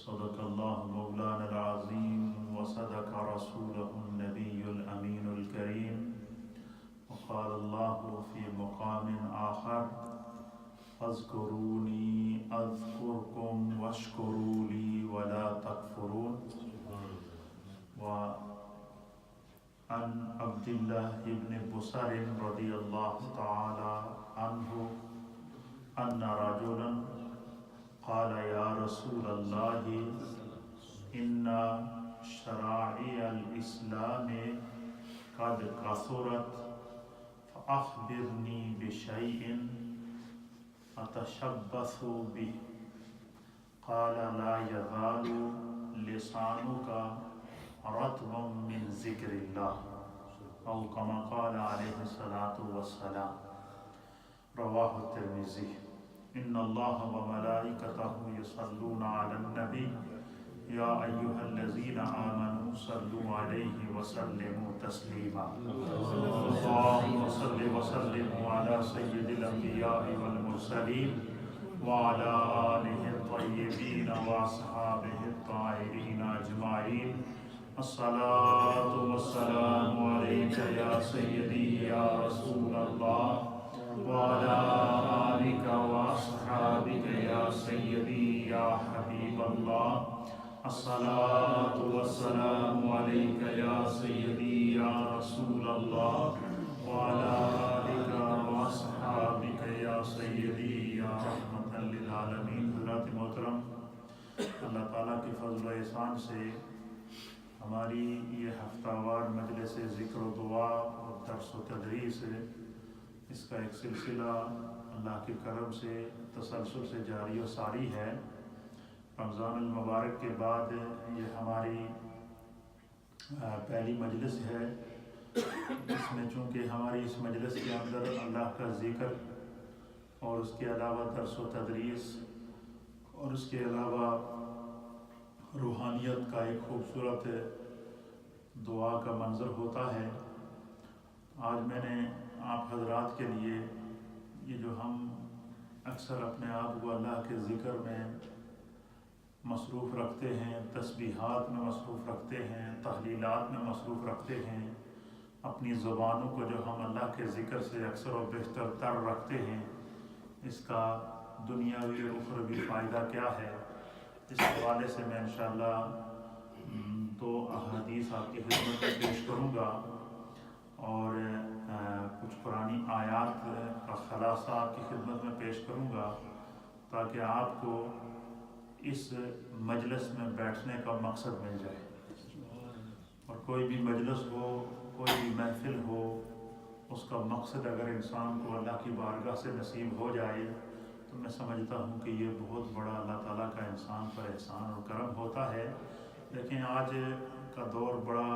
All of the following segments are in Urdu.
صدق الله مولانا العظيم وصدق رسوله النبي الأمين الكريم وقال الله في مقام آخر فاذكروني أذكركم واشكروا لي ولا تكفرون. وعن عبد الله بن بصر رضي الله تعالى عنه أن رجلا قال يا رسول الله إن شرائع الإسلام قد كثرت فأخبرني بشيء أتشبث به. قال لا يزال لسانك رطبا من ذكر الله أو كما قال عليه الصلاة والسلام. رواه الترمذي. إن الله وملائكته يصلون على النبي يا أيها الذين آمنوا صلوا عليه وسلموا تسليما. اللهم صل وسلم على سيد الأنبياء والمرسلين وعلى آله الطيبين وأصحابه الطاهرين أجمعين. الصلاة والسلام عليك يا سيدي يا رسول الله وعلى آلك وأصحابك يا سيدي يا حبيب الله. الصلاة والسلام عليك يا سيدي يا رسول الله وعلى آلك وأصحابك يا سيدي يا رحمة للعالمين. حضرات محترم، اللہ تعالیٰ کے فضل و احسان سے ہماری یہ ہفتہ وار مجلس ذکر و دعا اور درس و تدریس اس کا ایک سلسلہ اللہ کے کرم سے تسلسل سے جاری و ساری ہے. رمضان المبارک کے بعد یہ ہماری پہلی مجلس ہے. اس میں چونکہ ہماری اس مجلس کے اندر اللہ کا ذکر اور اس کے علاوہ درس و تدریس اور اس کے علاوہ روحانیت کا ایک خوبصورت دعا کا منظر ہوتا ہے. آج میں نے آپ حضرات کے لیے یہ جو ہم اکثر اپنے آپ کو اللہ کے ذکر میں مصروف رکھتے ہیں، تسبیحات میں مصروف رکھتے ہیں، تحلیلات میں مصروف رکھتے ہیں، اپنی زبانوں کو جو ہم اللہ کے ذکر سے اکثر و بیشتر تر رکھتے ہیں، اس کا دنیاوی اور اخروی فائدہ کیا ہے، اس حوالے سے میں انشاءاللہ دو احادیث آپ کی خدمت میں پیش کروں گا اور کچھ قرآنی آیات کا خلاصہ آپ کی خدمت میں پیش کروں گا تاکہ آپ کو اس مجلس میں بیٹھنے کا مقصد مل جائے. اور کوئی بھی مجلس ہو، کوئی بھی محفل ہو، اس کا مقصد اگر انسان کو اللہ کی بارگاہ سے نصیب ہو جائے تو میں سمجھتا ہوں کہ یہ بہت بڑا اللہ تعالیٰ کا انسان پر احسان اور کرم ہوتا ہے. لیکن آج کا دور بڑا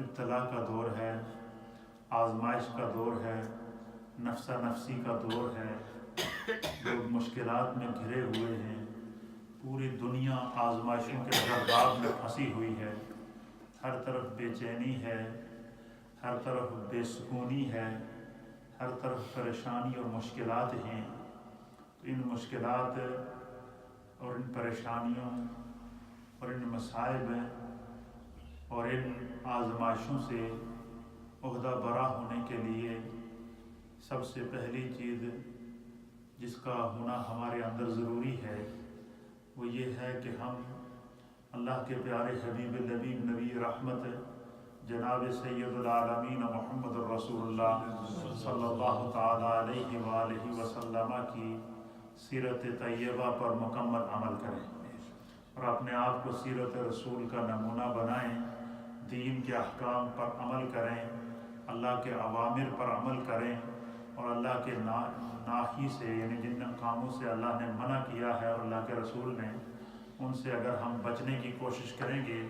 ابتلا کا دور ہے، آزمائش کا دور ہے، نفسا نفسی کا دور ہے. لوگ مشکلات میں گھرے ہوئے ہیں، پوری دنیا آزمائشوں کے گرداب میں پھنسی ہوئی ہے. ہر طرف بے چینی ہے، ہر طرف بے سکونی ہے، ہر طرف پریشانی اور مشکلات ہیں. تو ان مشکلات اور ان پریشانیوں اور ان مصائب اور ان آزمائشوں سے عہدہ برا ہونے کے لیے سب سے پہلی چیز جس کا ہونا ہمارے اندر ضروری ہے وہ یہ ہے کہ ہم اللہ کے پیارے حبیب لبیب نبی رحمت جناب سید العالمین محمد الرسول اللہ صلی اللہ تعالیٰ علیہ وآلہ وسلم کی سیرت طیبہ پر مکمل عمل کریں اور اپنے آپ کو سیرت رسول کا نمونہ بنائیں، دین کے احکام پر عمل کریں، اللہ کے اوامر پر عمل کریں اور اللہ کے ناہی سے یعنی جن کاموں سے اللہ نے منع کیا ہے اور اللہ کے رسول نے ان سے اگر ہم بچنے کی کوشش کریں گے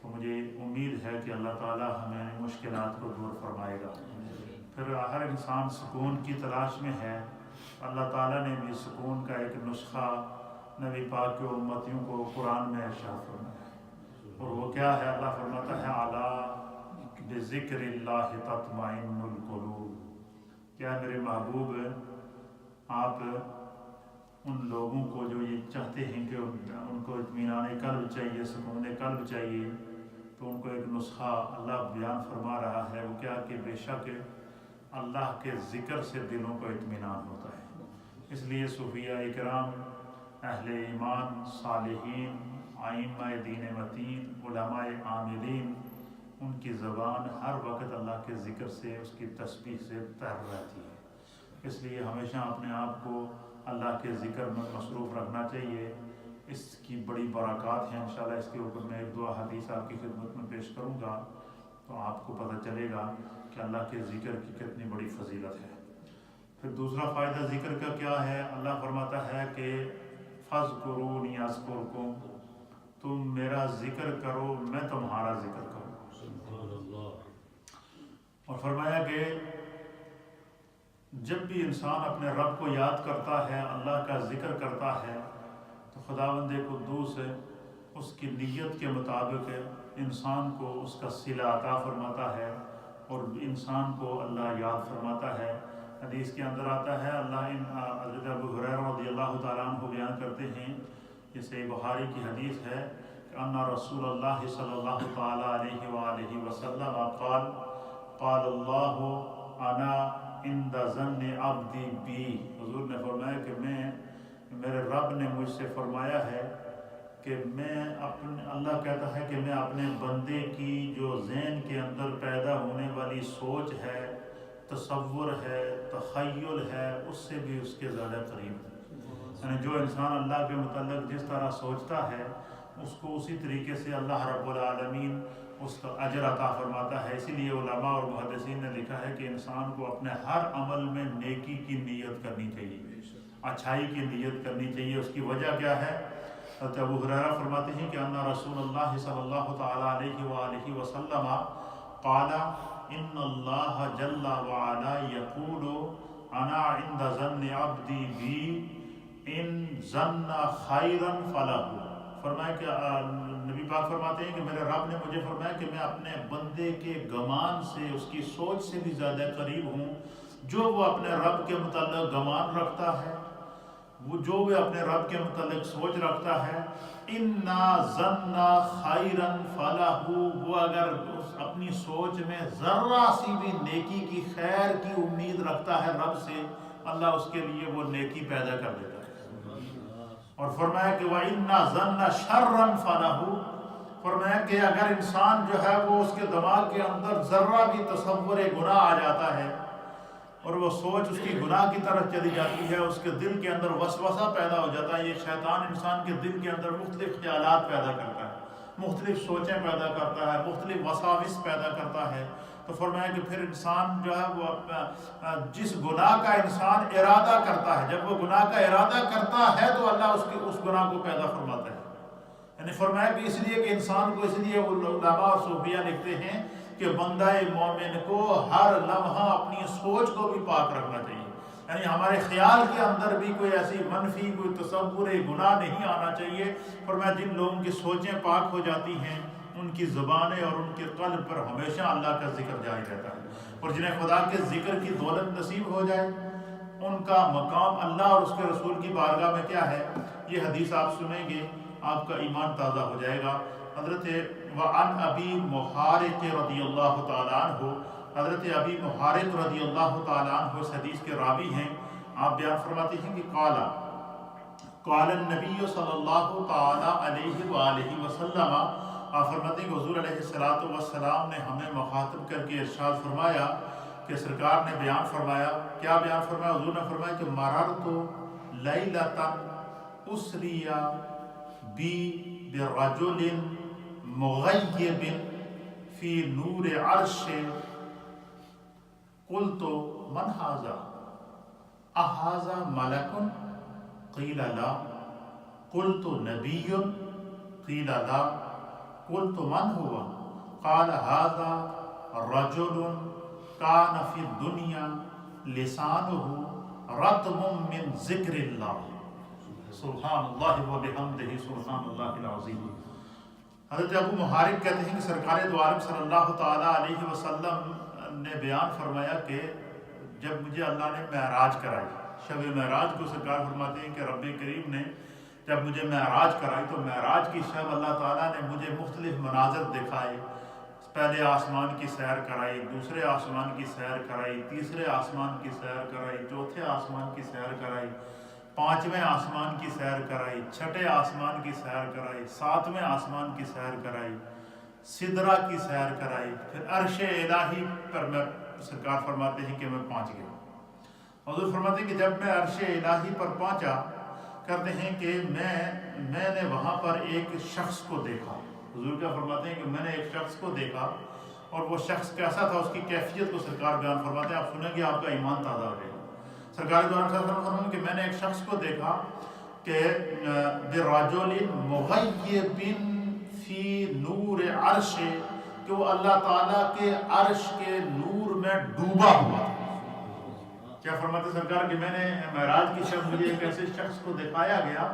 تو مجھے امید ہے کہ اللہ تعالیٰ ہمیں مشکلات کو دور فرمائے گا. پھر ہر انسان سکون کی تلاش میں ہے. اللہ تعالیٰ نے بھی سکون کا ایک نسخہ نبی پاک کے امتیوں کو قرآن میں ارشاد فرمایا ہے اور وہ کیا ہے؟ اللہ فرماتا ہے الا بذکر اللہ تطمئن القلوب. کیا میرے محبوب آپ ان لوگوں کو جو یہ چاہتے ہیں کہ ان کو اطمینان اطمینان قلب چاہیے، سکون قلب چاہیے، تو ان کو ایک نسخہ اللہ بیان فرما رہا ہے، وہ کیا کہ بے شک اللہ کے ذکر سے دلوں کو اطمینان ہوتا ہے۔ اس لیے صوفیہ اکرام، اہل ایمان، صالحین، ائمہ دین متین، علماء عاملین، ان کی زبان ہر وقت اللہ کے ذکر سے، اس کی تسبیح سے تر رہتی ہے۔ اس لیے ہمیشہ اپنے آپ کو اللہ کے ذکر میں مصروف رکھنا چاہیے۔ اس کی بڑی برکات ہیں، انشاءاللہ اس کے اوپر میں ایک دو حدیث آپ کی خدمت میں پیش کروں گا تو آپ کو پتہ چلے گا کہ اللہ کے ذکر کی کتنی بڑی فضیلت ہے۔ پھر دوسرا فائدہ ذکر کا کیا ہے؟ اللہ فرماتا ہے کہ فَاذْكُرُونِي أَذْكُرْكُمْ، تم میرا ذکر کرو میں تمہارا ذکر کروں۔ اور فرمایا کہ جب بھی انسان اپنے رب کو یاد کرتا ہے، اللہ کا ذکر کرتا ہے، تو خداوند قدوس اس کی نیت کے مطابق انسان کو اس کا صلہ عطا فرماتا ہے اور انسان کو اللہ یاد فرماتا ہے۔ حدیث کے اندر آتا ہے، حضرت ابو ہریرہ رضی اللہ تعالیٰ عنہ بیان کرتے ہیں، یہ صحیح بخاری کی حدیث ہے کہ ان رسول اللہ صلی اللہ تعالیٰ علیہ وآلہ وسلم قال قال اللہ انا عند ظن عبدی بی، حضور نے فرمایا کہ میرے رب نے مجھ سے فرمایا ہے کہ اللہ کہتا ہے کہ میں اپنے بندے کی جو ذہن کے اندر پیدا ہونے والی سوچ ہے، تصور ہے، تخیل ہے، اس سے بھی اس کے زیادہ قریب ہوں۔ یعنی جو انسان اللہ کے متعلق جس طرح سوچتا ہے، اس کو اسی طریقے سے اللہ رب العالمین اس کا اجر عطا فرماتا ہے۔ اسی لیے علماء اور محدثین نے لکھا ہے کہ انسان کو اپنے ہر عمل میں نیکی کی نیت کرنی چاہیے، اچھائی کی نیت کرنی چاہیے۔ اس کی وجہ کیا ہے؟ حضرت ابو ہریرہ فرماتے ہیں کہ ان رسول اللہ صلی اللہ تعالیٰ علیہ وآلہ وسلم قال ان اللہ جل وعلا یقول انا عند ظن عبدی بی ان ظن خیرا فلہ۔ فرمایا کہ نبی پاک فرماتے ہیں کہ میرے رب نے مجھے فرمایا کہ میں اپنے بندے کے گمان سے، اس کی سوچ سے بھی زیادہ قریب ہوں۔ جو وہ اپنے رب کے متعلق گمان رکھتا ہے، وہ جو بھی اپنے رب کے متعلق سوچ رکھتا ہے، اِنَّا ظَنَّ خَيْرًا فَلَهُ، وہ اگر اپنی سوچ میں ذرہ سی بھی نیکی کی، خیر کی امید رکھتا ہے رب سے، اللہ اس کے لیے وہ نیکی پیدا کر دیتا ہے۔ اور فرمایا کہ وَإِنَّا ظَنَّ شَرًّا فَلَهُ، فرمایا کہ اگر انسان جو ہے وہ اس کے دماغ کے اندر ذرہ بھی تصور گناہ آ جاتا ہے اور وہ سوچ اس کی گناہ کی طرف چلی جاتی ہے، اس کے دل کے اندر وسوسہ پیدا ہو جاتا ہے۔ یہ شیطان انسان کے دل کے اندر مختلف خیالات پیدا کرتا ہے، مختلف سوچیں پیدا کرتا ہے، مختلف وساوس پیدا کرتا ہے۔ تو فرمایا کہ پھر انسان جو ہے وہ جس گناہ کا انسان ارادہ کرتا ہے، جب وہ گناہ کا ارادہ کرتا ہے تو اللہ اس گناہ کو پیدا فرماتا ہے۔ یعنی فرمایا کہ اس لیے کہ انسان کو، اس لیے علماء اور صوفیہ لکھتے ہیں کہ بندہ مومن کو ہر لمحہ اپنی سوچ کو بھی پاک رکھنا چاہیے، یعنی ہمارے خیال کے اندر بھی کوئی ایسی منفی کوئی تصور گناہ نہیں آنا چاہیے۔ فرمایا جن لوگوں کی سوچیں پاک ہو جاتی ہیں، ان کی زبانیں اور ان کے قلب پر ہمیشہ اللہ کا ذکر جاری رہتا ہے، اور جنہیں خدا کے ذکر کی دولت نصیب ہو جائے ان کا مقام اللہ اور اس کے رسول کی بارگاہ میں کیا ہے؟ یہ حدیث آپ سنیں گے آپ کا ایمان تازہ ہو جائے گا۔ حضرت وعن ابی محارق رضی اللہ تعالیٰ عنہ، حضرت ابی محارق رضی اللہ تعالیٰ عنہ اس حدیث کے راوی ہیں۔ آپ بیان فرماتے ہیں کہ قال النبی صلی اللہ تعالیٰ علیہ وآلہ وسلم، آپ فرماتے ہیں کہ حضور علیہ السلام نے ہمیں مخاطب کر کے ارشاد فرمایا کہ سرکار نے بیان فرمایا، کیا بیان فرمایا؟ حضور نے فرمایا کہ مررت لیلۃ اسری بی برجل مغیب فی نور عرش قلت من ھذا اھذا ملک قیل لا قلت نبی قیل لا قلت من هو قال ھذا رجل کان فی الدنیا لسانہ رطب من ذکر اللہ، سبحان اللہ و بحمدہ سبحان اللہ العظیم۔ حضرت ابو محارق کہتے ہیں کہ سرکار دو عالم صلی اللہ تعالیٰ علیہ وسلم نے بیان فرمایا کہ جب مجھے اللہ نے معراج کرائی، شب معراج کو سرکار فرماتے ہیں کہ رب کریم نے جب مجھے معراج کرائی تو معراج کی شب اللہ تعالیٰ نے مجھے مختلف مناظر دکھائے. پہلے آسمان کی سیر کرائی، دوسرے آسمان کی سیر کرائی، تیسرے آسمان کی سیر کرائی، چوتھے آسمان کی سیر کرائی، پانچویں آسمان کی سیر کرائی، چھٹے آسمان کی سیر کرائی، ساتویں آسمان کی سیر کرائی، سدرہ کی سیر کرائی، پھر عرش الہی پر میں سرکار فرماتے ہیں کہ میں پہنچ گیا. حضور فرماتے ہیں کہ جب میں عرش الہی پر پہنچا، کرتے ہیں کہ میں نے وہاں پر ایک شخص کو دیکھا. حضور کیا فرماتے ہیں کہ میں نے ایک شخص کو دیکھا، اور وہ شخص کیسا تھا، اس کی کیفیت کو سرکار بیان فرماتے ہیں. آپ سنیں گے آپ کا ایمان تازہ ہو جائے گا. سرکار دوران فرماتے ہیں کہ میں نے ایک شخص کو دیکھا کہ برجل مغیب فی نور عرش، کہ وہ اللہ تعالیٰ کے عرش کے نور میں ڈوبا ہوا تھا. کیا فرماتے سرکار کہ میں نے معراج کی شب مجھے ایک ایسے شخص کو دکھایا گیا